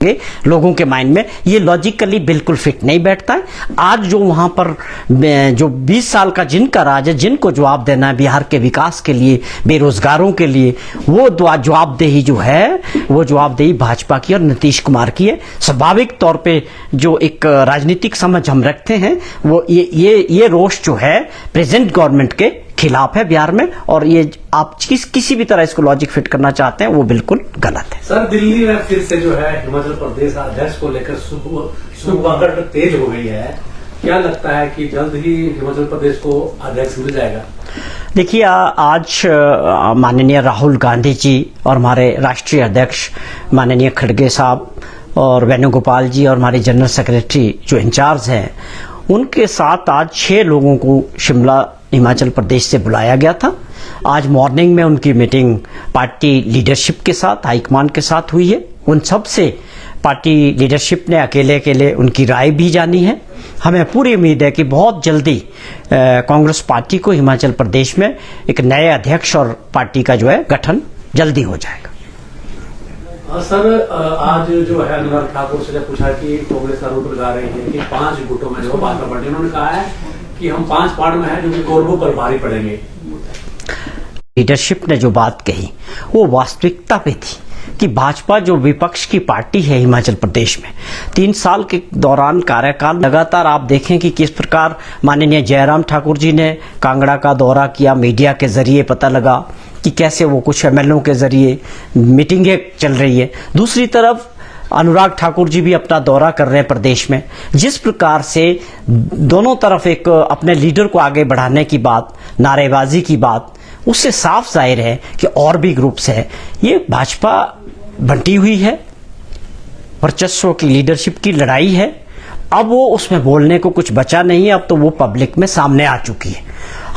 के लोगों के माइंड में ये लॉजिकली बिल्कुल फिट नहीं बैठता है। आज जो वहां पर जो 20 साल का जिनका राज है, जिनको जवाब देना है बिहार के विकास के लिए, बेरोजगारों के लिए, वो जवाबदेही जो है वो जवाबदेही भाजपा की और नीतीश कुमार की है। स्वाभाविक तौर पे जो एक राजनीतिक समझ हम रखते हैं वो ये रोष जो है प्रेजेंट गवर्नमेंट के खिलाफ है बिहार में, और ये आप किसी भी तरह इसको लॉजिक फिट करना चाहते हैं वो बिल्कुल गलत है। सर, दिल्ली में फिर से जो है हिमाचल प्रदेश अध्यक्ष को लेकर सुपकड़ तेज हो गई है। क्या लगता है कि जल्द ही हिमाचल प्रदेश को अध्यक्ष मिल जाएगा? देखिए, आज माननीय राहुल गांधी जी और हमारे राष्ट्रीय अध्यक्ष माननीय खड़गे साहब और वेणुगोपाल जी और हमारे जनरल सेक्रेटरी जो इंचार्ज हैं, उनके साथ आज 6 लोगों को शिमला हिमाचल प्रदेश से बुलाया गया था। आज मॉर्निंग में उनकी मीटिंग पार्टी लीडरशिप के साथ, हाईकमान के साथ हुई है। उन सब से पार्टी लीडरशिप ने अकेले अकेले उनकी राय भी जानी है। हमें पूरी उम्मीद है कि बहुत जल्दी कांग्रेस पार्टी को हिमाचल प्रदेश में एक नए अध्यक्ष और पार्टी का जो है गठन जल्दी हो जाएगा। सर, आज जो है अनुराग ठाकुर से जब पूछा कि कांग्रेस आरोप लगा रही है कि 5 गुटों में जो भाजपा पार्टी, उन्होंने कहा है कि हम 5 पार्ट में हैं जो कि गौरवों पर भारी पड़ेंगे। लीडरशिप ने जो बात कही वो वास्तविकता पे थी कि भाजपा जो विपक्ष की पार्टी है हिमाचल प्रदेश में 3 साल के दौरान कार्यकाल लगातार आप देखें कि किस प्रकार माननीय जयराम ठाकुर जी ने कांगड़ा का दौरा किया। मीडिया के जरिए पता लगा कि कैसे वो कुछ एमएलओ के जरिए मीटिंगें चल रही है। दूसरी तरफ अनुराग ठाकुर जी भी अपना दौरा कर रहे हैं प्रदेश में। जिस प्रकार से दोनों तरफ एक अपने लीडर को आगे बढ़ाने की बात, नारेबाजी की बात, उससे साफ जाहिर है कि और भी ग्रुप्स है। ये भाजपा बंटी हुई है, वर्चस्व की लीडरशिप की लड़ाई है। अब वो उसमें बोलने को कुछ बचा नहीं है। अब तो वो पब्लिक में सामने आ चुकी है।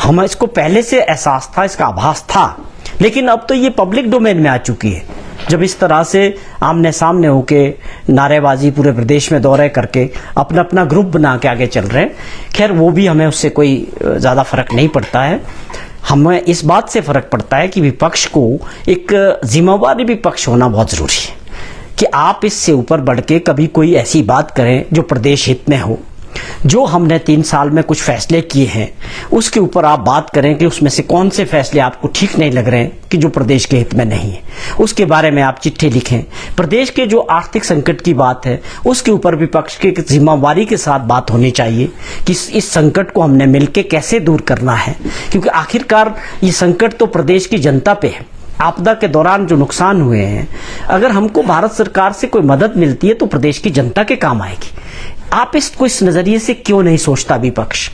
हमें इसको पहले से एहसास था, इसका आभास था, लेकिन अब तो ये पब्लिक डोमेन में आ चुकी है। जब इस तरह से आमने सामने होके नारेबाजी पूरे प्रदेश में दौरे करके अपना अपना ग्रुप बना के आगे चल रहे हैं, खैर वो भी हमें उससे कोई ज़्यादा फर्क नहीं पड़ता है। हमें इस बात से फर्क पड़ता है कि विपक्ष को एक जिम्मेवारी विपक्ष होना बहुत ज़रूरी है कि आप इससे ऊपर बढ़ के कभी कोई ऐसी बात करें जो प्रदेश हित में हो। जो हमने 3 साल में कुछ फैसले किए हैं उसके ऊपर आप बात करें कि उसमें से कौन से फैसले आपको ठीक नहीं लग रहे हैं कि जो प्रदेश के हित में नहीं है, उसके बारे में आप चिट्ठी लिखें। प्रदेश के जो आर्थिक संकट की बात है उसके ऊपर विपक्ष की जिम्मेवारी के साथ बात होनी चाहिए कि इस संकट को हमने मिलकर कैसे दूर करना है, क्योंकि आखिरकार ये संकट तो प्रदेश की जनता पे है। आपदा के दौरान जो नुकसान हुए हैं, अगर हमको भारत सरकार से कोई मदद मिलती है तो प्रदेश की जनता के काम आएगी। आप इसको इस नजरिए से क्यों नहीं सोचता विपक्ष?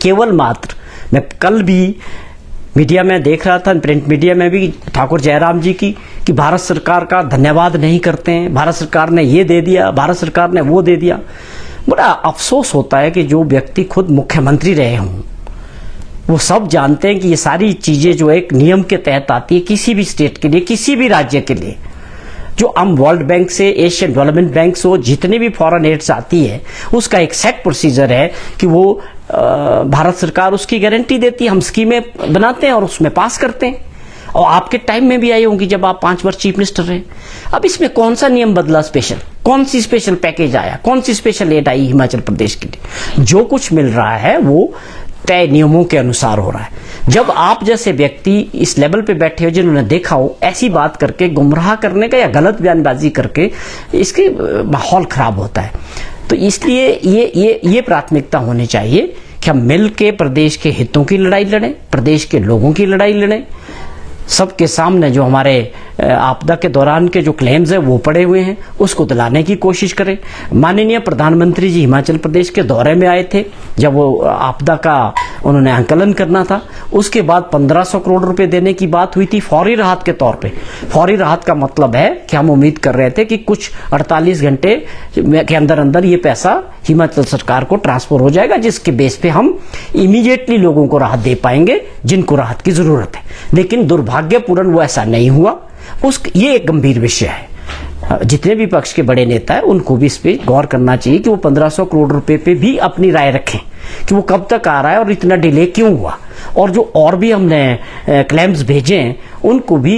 केवल मात्र मैं कल भी मीडिया में देख रहा था, प्रिंट मीडिया में भी, ठाकुर जयराम जी की कि भारत सरकार का धन्यवाद नहीं करते हैं, भारत सरकार ने ये दे दिया, भारत सरकार ने वो दे दिया। बड़ा अफसोस होता है कि जो व्यक्ति खुद मुख्यमंत्री रहे हों वो सब जानते हैं कि ये सारी चीजें जो एक नियम के तहत आती है किसी भी स्टेट के लिए, किसी भी राज्य के लिए। जो हम वर्ल्ड बैंक से, एशियन डेवलपमेंट बैंक से, जितनी भी फॉरेन एड्स आती है उसका एक सेट प्रोसीजर है कि वो भारत सरकार उसकी गारंटी देती है। हम स्कीमें बनाते हैं और उसमें पास करते हैं, और आपके टाइम में भी आई होंगी जब आप 5 वर्ष चीफ मिनिस्टर रहे। अब इसमें कौन सा नियम बदला स्पेशल, कौन सी स्पेशल पैकेज आया, कौन सी स्पेशल एड आई हिमाचल प्रदेश के लिए? जो कुछ मिल रहा है वो तय नियमों के अनुसार हो रहा है। जब आप जैसे व्यक्ति इस लेवल पे बैठे हो, जिन्होंने देखा हो ऐसी बात करके गुमराह करने का या गलत बयानबाजी करके, इसके माहौल खराब होता है। तो इसलिए ये प्राथमिकता होनी चाहिए कि हम मिल के प्रदेश के हितों की लड़ाई लड़ें, प्रदेश के लोगों की लड़ाई लड़ें। सबके सामने जो हमारे आपदा के दौरान के जो क्लेम्स है वो पड़े हुए हैं उसको दिलाने की कोशिश करें। माननीय प्रधानमंत्री जी हिमाचल प्रदेश के दौरे में आए थे जब वो आपदा का उन्होंने आंकलन करना था। उसके बाद 1500 करोड़ रुपए देने की बात हुई थी फौरी राहत के तौर पे। फौरी राहत का मतलब है कि हम उम्मीद कर रहे थे कि कुछ 48 घंटे के अंदर अंदर ये पैसा हिमाचल सरकार को ट्रांसफर हो जाएगा, जिसके बेस पे हम इमीडिएटली लोगों को राहत दे पाएंगे जिनको राहत की जरूरत है। लेकिन दुर्भाग्यपूर्ण वो ऐसा नहीं हुआ। ये एक गंभीर विषय है। जितने भी पक्ष के बड़े नेता हैं उनको भी इस पे गौर करना चाहिए कि वो 1500 करोड़ रुपए पे भी अपनी राय रखें कि वो कब तक आ रहा है और इतना डिले क्यों हुआ, और जो और भी हमने क्लेम्स भेजे हैं उनको भी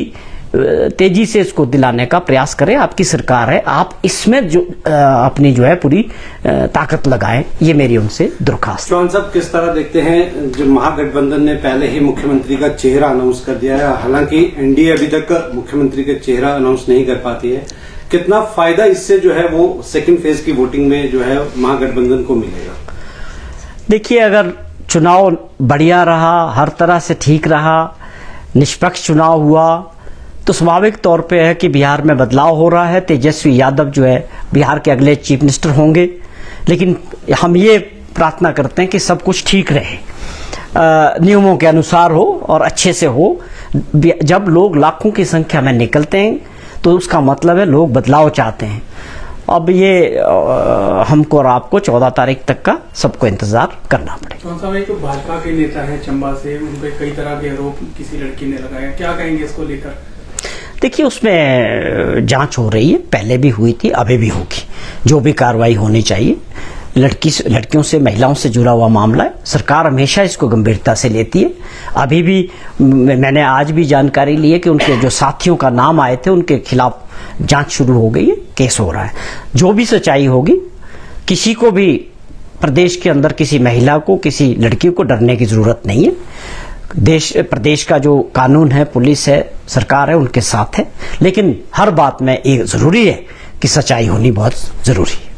तेजी से इसको दिलाने का प्रयास करें। आपकी सरकार है, आप इसमें जो अपनी जो है पूरी ताकत लगाएं, ये मेरी उनसे दरख्वास्त। चौहान साहब, किस तरह देखते हैं जो महागठबंधन ने पहले ही मुख्यमंत्री का चेहरा अनाउंस कर दिया है, हालांकि एनडीए अभी तक मुख्यमंत्री का चेहरा अनाउंस नहीं कर पाती है, कितना फायदा इससे जो है वो सेकंड फेज की वोटिंग में जो है महागठबंधन को मिलेगा? देखिए, अगर चुनाव बढ़िया रहा, हर तरह से ठीक रहा, निष्पक्ष चुनाव हुआ, तो स्वाभाविक तौर पे है कि बिहार में बदलाव हो रहा है। तेजस्वी यादव जो है बिहार के अगले चीफ मिनिस्टर होंगे। लेकिन हम ये प्रार्थना करते हैं कि सब कुछ ठीक रहे, नियमों के अनुसार हो और अच्छे से हो। जब लोग लाखों की संख्या में निकलते हैं तो उसका मतलब है लोग बदलाव चाहते हैं। अब ये हमको और आपको 14 तारीख तक का सबको इंतजार करना पड़ेगा। चौहान साहब, एक तो भाजपा के नेता है चंबा से, उन पे कई तरह के आरोप किसी लड़की ने लगाया, क्या कहेंगे इसको लेकर? देखिए, उसमें जांच हो रही है, पहले भी हुई थी, अभी भी होगी। जो भी कार्रवाई होनी चाहिए, लड़कियों से, महिलाओं से जुड़ा हुआ मामला है, सरकार हमेशा इसको गंभीरता से लेती है। अभी भी मैंने आज भी जानकारी ली है कि उनके जो साथियों का नाम आए थे उनके खिलाफ जांच शुरू हो गई है, केस हो रहा है। जो भी सच्चाई होगी, किसी को भी प्रदेश के अंदर किसी महिला को, किसी लड़की को डरने की जरूरत नहीं है। प्रदेश का जो कानून है, पुलिस है, सरकार है, उनके साथ है। लेकिन हर बात में एक जरूरी है कि सच्चाई होनी बहुत जरूरी है।